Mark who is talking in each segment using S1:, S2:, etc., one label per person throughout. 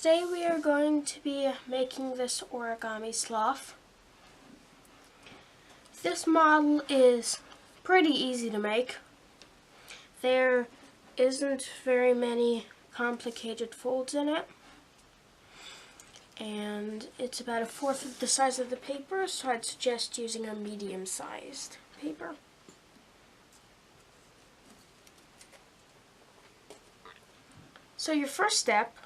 S1: Today we are going to be making this Origami Sloth. This model is pretty easy to make. There isn't very many complicated folds in it. And it's about 1/4 of the size of the paper, so I'd suggest using a medium-sized paper. So your first step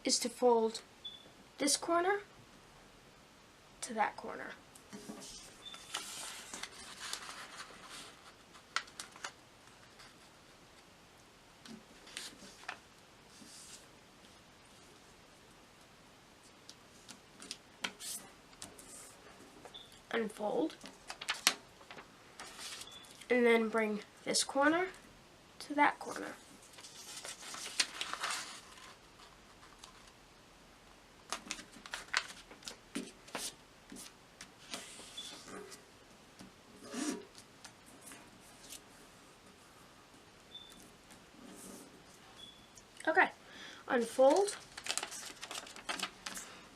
S1: is to fold this corner to that corner. Unfold, and then bring this corner to that corner. Okay, unfold.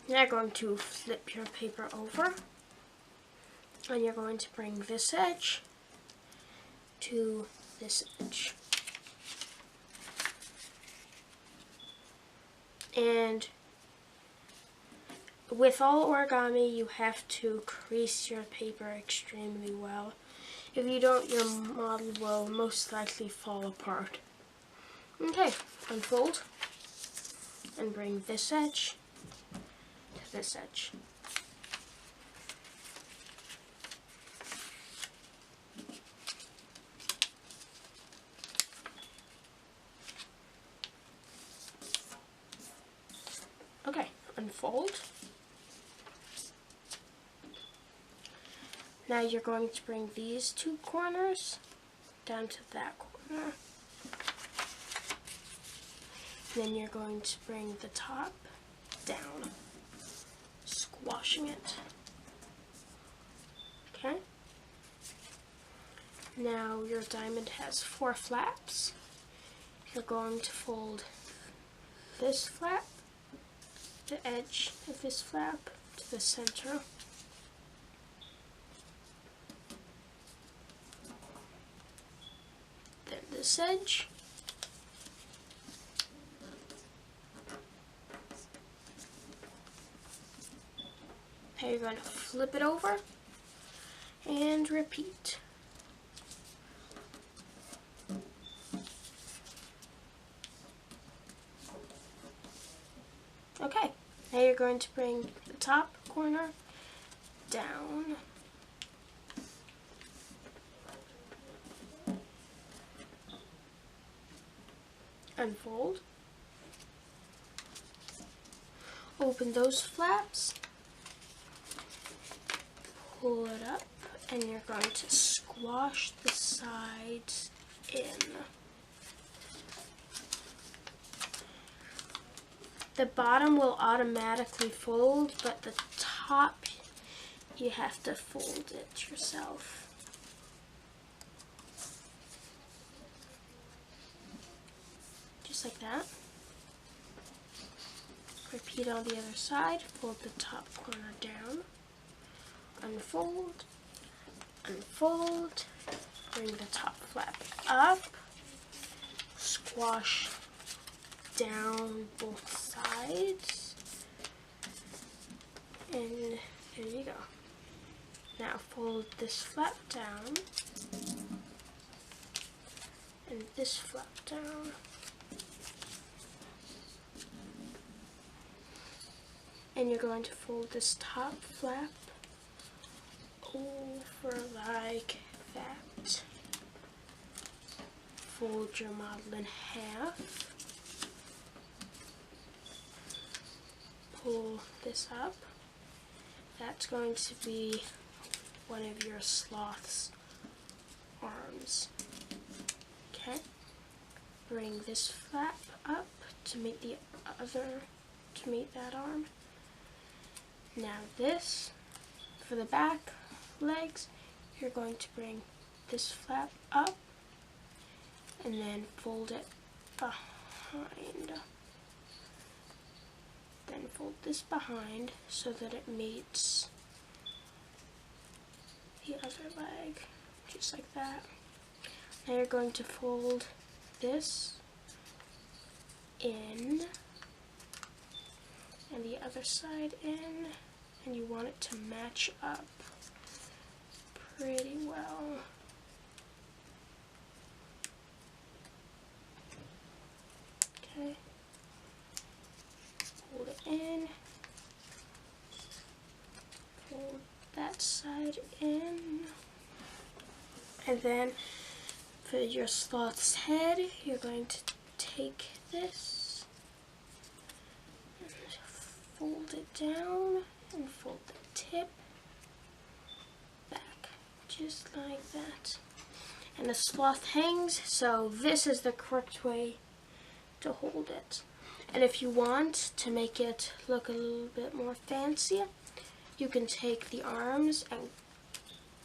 S1: Now you're going to flip your paper over, and you're going to bring this edge to this edge. And with all origami, you have to crease your paper extremely well. If you don't, your model will most likely fall apart. Okay, unfold and bring this edge to this edge. Okay, unfold. Now you're going to bring these two corners down to that corner. Then you're going to bring the top down, squashing it. Okay. Now your diamond has 4 flaps. You're going to fold this flap, the edge of this flap, to the center. Then this edge. Now you're going to flip it over and repeat. Okay, now you're going to bring the top corner down. Unfold. Open those flaps. Pull it up, and you're going to squash the sides in. The bottom will automatically fold, but the top, you have to fold it yourself. Just like that. Repeat on the other side, fold the top corner down. Unfold, unfold, bring the top flap up, squash down both sides, and there you go. Now fold this flap down, and this flap down. And you're going to fold this top flap over like that. Fold your model in half. Pull this up. That's going to be one of your sloth's arms. Okay. Bring this flap up to meet the other, to meet that arm. Now this, for the back legs, you're going to bring this flap up and then fold it behind. Then fold this behind so that it meets the other leg, just like that. Now you're going to fold this in and the other side in, and you want it to match up pretty well. Okay. Fold it in, fold that side in, and then for your sloth's head, you're going to take this and fold it down and fold the tip back, just like that. And the sloth hangs, so this is the correct way to hold it. And if you want to make it look a little bit more fancier, you can take the arms and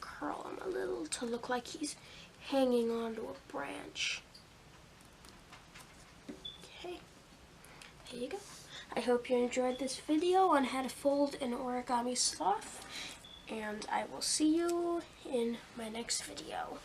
S1: curl him a little to look like he's hanging onto a branch. Okay, there you go. I hope you enjoyed this video on how to fold an origami sloth, and I will see you in my next video.